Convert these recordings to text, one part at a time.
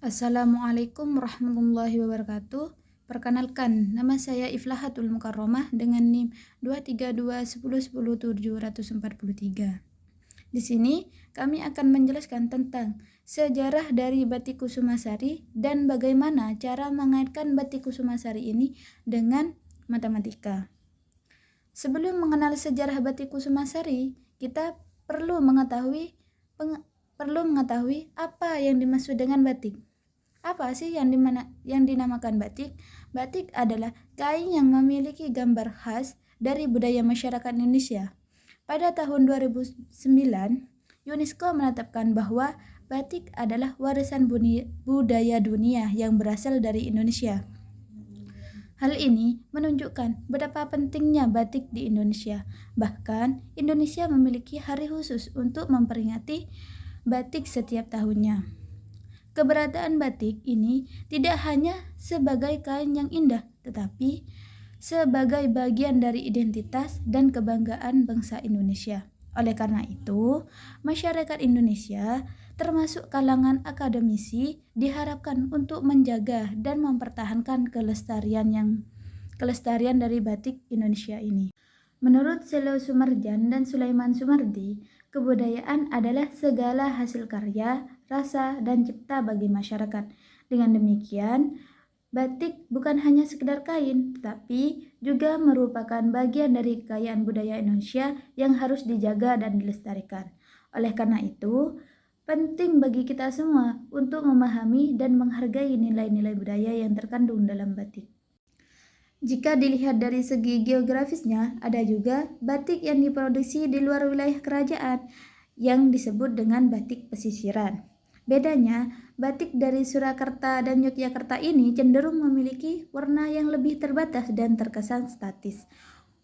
Assalamualaikum warahmatullahi wabarakatuh. Perkenalkan, nama saya Iflahatul Mukarramah dengan NIM 232110743. Di sini kami akan menjelaskan tentang sejarah dari Batik Kusumasari dan bagaimana cara mengaitkan Batik Kusumasari ini dengan matematika. Sebelum mengenal sejarah Batik Kusumasari, kita perlu mengetahui apa yang dimaksud dengan batik. Apa sih yang dinamakan batik? Batik adalah kain yang memiliki gambar khas dari budaya masyarakat Indonesia. Pada tahun 2009, UNESCO menetapkan bahwa batik adalah warisan budaya dunia yang berasal dari Indonesia. Hal ini menunjukkan betapa pentingnya batik di Indonesia. Bahkan, Indonesia memiliki hari khusus untuk memperingati batik setiap tahunnya. Keberadaan batik ini tidak hanya sebagai kain yang indah, tetapi sebagai bagian dari identitas dan kebanggaan bangsa Indonesia. Oleh karena itu, masyarakat Indonesia, termasuk kalangan akademisi, diharapkan untuk menjaga dan mempertahankan kelestarian dari batik Indonesia ini. Menurut Selo Sumarjan dan Sulaiman Sumardi, kebudayaan adalah segala hasil karya, rasa, dan cipta bagi masyarakat. Dengan demikian, batik bukan hanya sekedar kain, tetapi juga merupakan bagian dari kekayaan budaya Indonesia yang harus dijaga dan dilestarikan. Oleh karena itu, penting bagi kita semua untuk memahami dan menghargai nilai-nilai budaya yang terkandung dalam batik. Jika dilihat dari segi geografisnya, ada juga batik yang diproduksi di luar wilayah kerajaan yang disebut dengan batik pesisiran. Bedanya, batik dari Surakarta dan Yogyakarta ini cenderung memiliki warna yang lebih terbatas dan terkesan statis.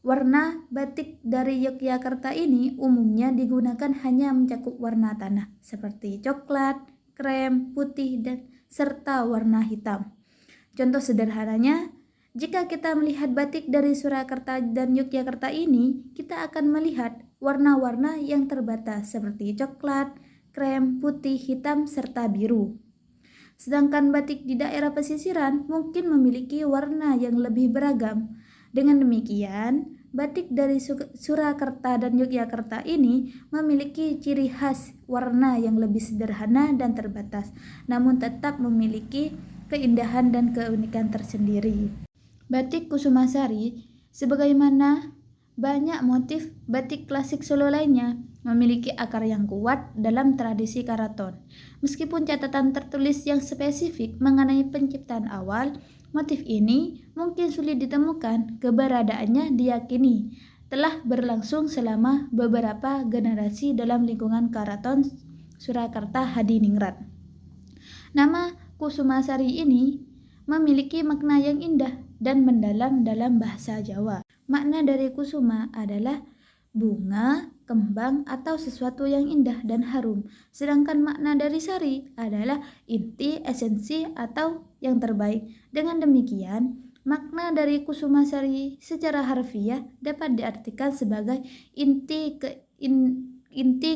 Warna batik dari Yogyakarta ini umumnya digunakan hanya mencakup warna tanah seperti coklat, krem, putih, dan serta warna hitam. Contoh sederhananya, jika kita melihat batik dari Surakarta dan Yogyakarta ini, kita akan melihat warna-warna yang terbatas seperti coklat, krem, putih, hitam, serta biru. Sedangkan batik di daerah pesisiran mungkin memiliki warna yang lebih beragam. Dengan demikian, batik dari Surakarta dan Yogyakarta ini memiliki ciri khas warna yang lebih sederhana dan terbatas, namun tetap memiliki keindahan dan keunikan tersendiri. Batik Kusumasari, sebagaimana banyak motif batik klasik Solo lainnya, memiliki akar yang kuat dalam tradisi karaton. Meskipun catatan tertulis yang spesifik mengenai penciptaan awal, motif ini mungkin sulit ditemukan. Keberadaannya diyakini telah berlangsung selama beberapa generasi dalam lingkungan karaton Surakarta Hadiningrat. Nama Kusumasari ini memiliki makna yang indah dan mendalam dalam bahasa Jawa. Makna dari kusuma adalah bunga, kembang, atau sesuatu yang indah dan harum. Sedangkan makna dari sari adalah inti, esensi, atau yang terbaik. Dengan demikian, makna dari Kusumasari secara harfiah dapat diartikan sebagai inti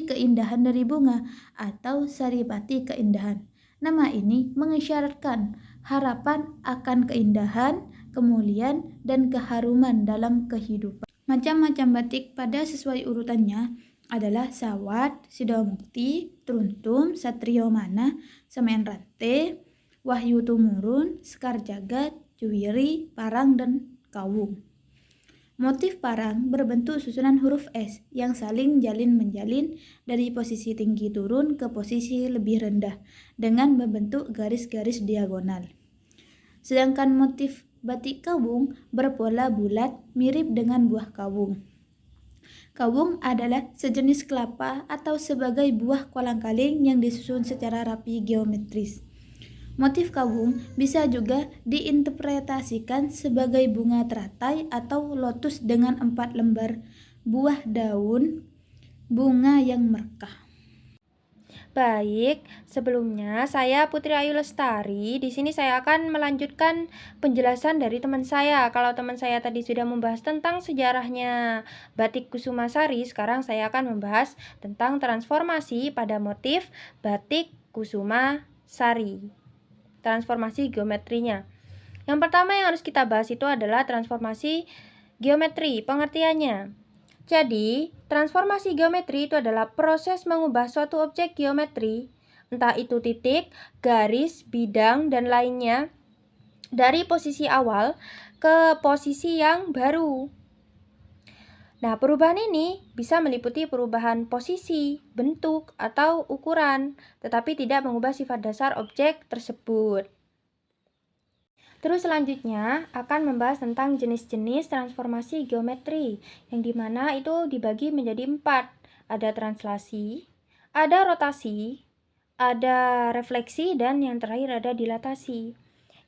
keindahan dari bunga atau saripati keindahan. Nama ini mengisyaratkan harapan akan keindahan, kemuliaan, dan keharuman dalam kehidupan. Macam-macam batik pada sesuai urutannya adalah Sawat, Sidomukti, Truntum, Satrio Mana, Semen Rante, Wahyu Tumurun, Sekar Jagat, Juwiri, Parang, dan Kawung. Motif parang berbentuk susunan huruf S yang saling jalin-menjalin dari posisi tinggi turun ke posisi lebih rendah dengan membentuk garis-garis diagonal. Sedangkan motif batik kawung berpola bulat mirip dengan buah kawung. Kawung adalah sejenis kelapa atau sebagai buah kolang-kaling yang disusun secara rapi geometris. Motif kawung bisa juga diinterpretasikan sebagai bunga teratai atau lotus dengan 4 lembar buah daun bunga yang merekah. Baik, sebelumnya saya Putri Ayu Lestari. Di sini saya akan melanjutkan penjelasan dari teman saya. Kalau teman saya tadi sudah membahas tentang sejarahnya batik Kusumasari, sekarang saya akan membahas tentang transformasi pada motif batik Kusumasari. transformasi geometrinya. Yang pertama yang harus kita bahas itu adalah transformasi geometri, pengertiannya. Jadi, transformasi geometri itu adalah proses mengubah suatu objek geometri, entah itu titik, garis, bidang, dan lainnya, dari posisi awal ke posisi yang baru. Nah, perubahan ini bisa meliputi perubahan posisi, bentuk, atau ukuran, tetapi tidak mengubah sifat dasar objek tersebut. Terus selanjutnya akan membahas tentang jenis-jenis transformasi geometri, yang dimana itu dibagi menjadi 4. Ada translasi, ada rotasi, ada refleksi, dan yang terakhir ada dilatasi.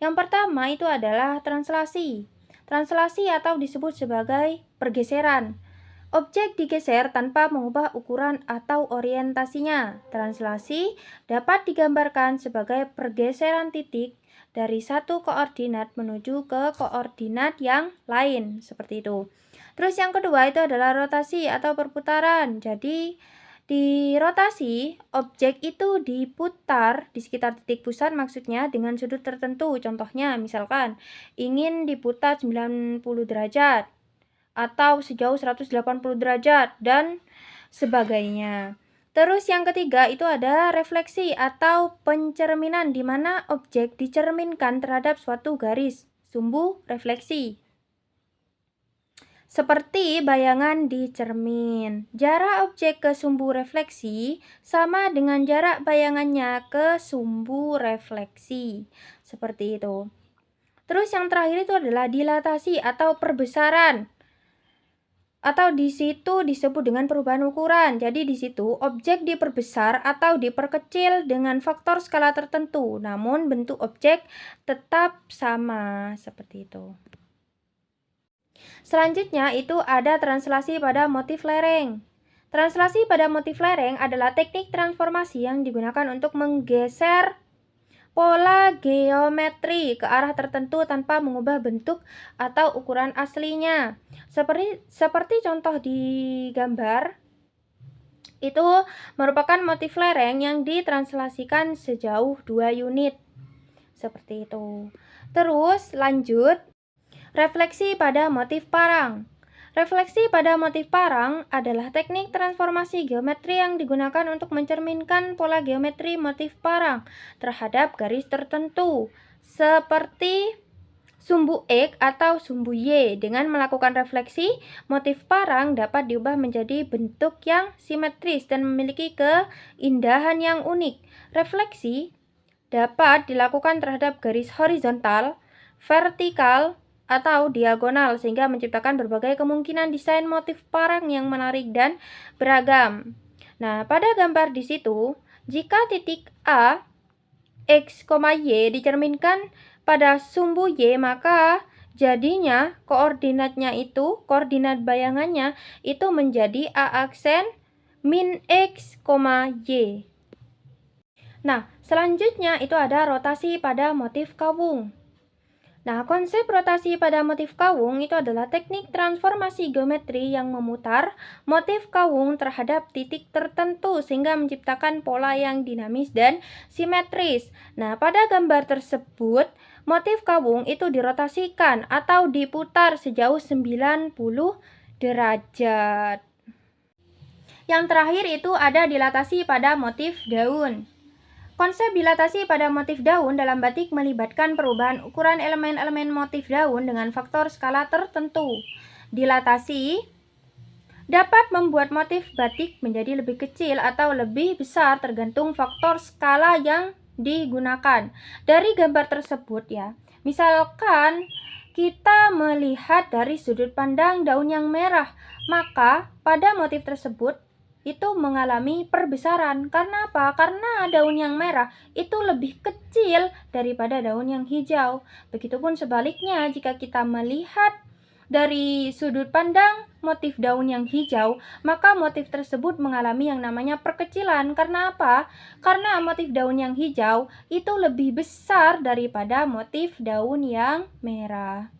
Yang pertama itu adalah translasi. Translasi atau disebut sebagai pergeseran. Objek digeser tanpa mengubah ukuran atau orientasinya. Translasi dapat digambarkan sebagai pergeseran titik dari satu koordinat menuju ke koordinat yang lain, seperti itu. Terus yang kedua itu adalah rotasi atau perputaran. Jadi di rotasi, objek itu diputar di sekitar titik pusat, maksudnya dengan sudut tertentu. Contohnya misalkan ingin diputar 90 derajat atau sejauh 180 derajat dan sebagainya. Terus yang ketiga itu ada refleksi atau pencerminan, di mana objek dicerminkan terhadap suatu garis, sumbu refleksi. Seperti bayangan di cermin. Jarak objek ke sumbu refleksi sama dengan jarak bayangannya ke sumbu refleksi. Seperti itu. Terus yang terakhir itu adalah dilatasi atau perbesaran. Atau di situ disebut dengan perubahan ukuran. Jadi di situ objek diperbesar atau diperkecil dengan faktor skala tertentu, namun bentuk objek tetap sama, seperti itu. Selanjutnya itu ada translasi pada motif lereng. Translasi pada motif lereng adalah teknik transformasi yang digunakan untuk menggeser pola geometri ke arah tertentu tanpa mengubah bentuk atau ukuran aslinya. Seperti contoh di gambar, itu merupakan motif lereng yang ditranslasikan sejauh 2 unit. Seperti itu. Terus lanjut, refleksi pada motif parang. Refleksi pada motif parang adalah teknik transformasi geometri yang digunakan untuk mencerminkan pola geometri motif parang terhadap garis tertentu, seperti sumbu X atau sumbu Y. Dengan melakukan refleksi, motif parang dapat diubah menjadi bentuk yang simetris dan memiliki keindahan yang unik. Refleksi dapat dilakukan terhadap garis horizontal, vertikal, atau diagonal, sehingga menciptakan berbagai kemungkinan desain motif parang yang menarik dan beragam. Nah, pada gambar di situ, jika titik A, X, Y dicerminkan pada sumbu Y, maka jadinya koordinat bayangannya itu menjadi A aksen min X, Y. Nah, selanjutnya itu ada rotasi pada motif kawung. Nah, konsep rotasi pada motif kawung itu adalah teknik transformasi geometri yang memutar motif kawung terhadap titik tertentu sehingga menciptakan pola yang dinamis dan simetris. Nah, pada gambar tersebut, motif kawung itu dirotasikan atau diputar sejauh 90 derajat. Yang terakhir itu ada dilatasi pada motif daun. Konsep dilatasi pada motif daun dalam batik melibatkan perubahan ukuran elemen-elemen motif daun dengan faktor skala tertentu. Dilatasi dapat membuat motif batik menjadi lebih kecil atau lebih besar tergantung faktor skala yang digunakan. Dari gambar tersebut ya, misalkan kita melihat dari sudut pandang daun yang merah, maka pada motif tersebut itu mengalami perbesaran. Karena apa? Karena daun yang merah itu lebih kecil daripada daun yang hijau. Begitupun sebaliknya, jika kita melihat dari sudut pandang motif daun yang hijau, maka motif tersebut mengalami yang namanya perkecilan. Karena apa? Karena motif daun yang hijau itu lebih besar daripada motif daun yang merah.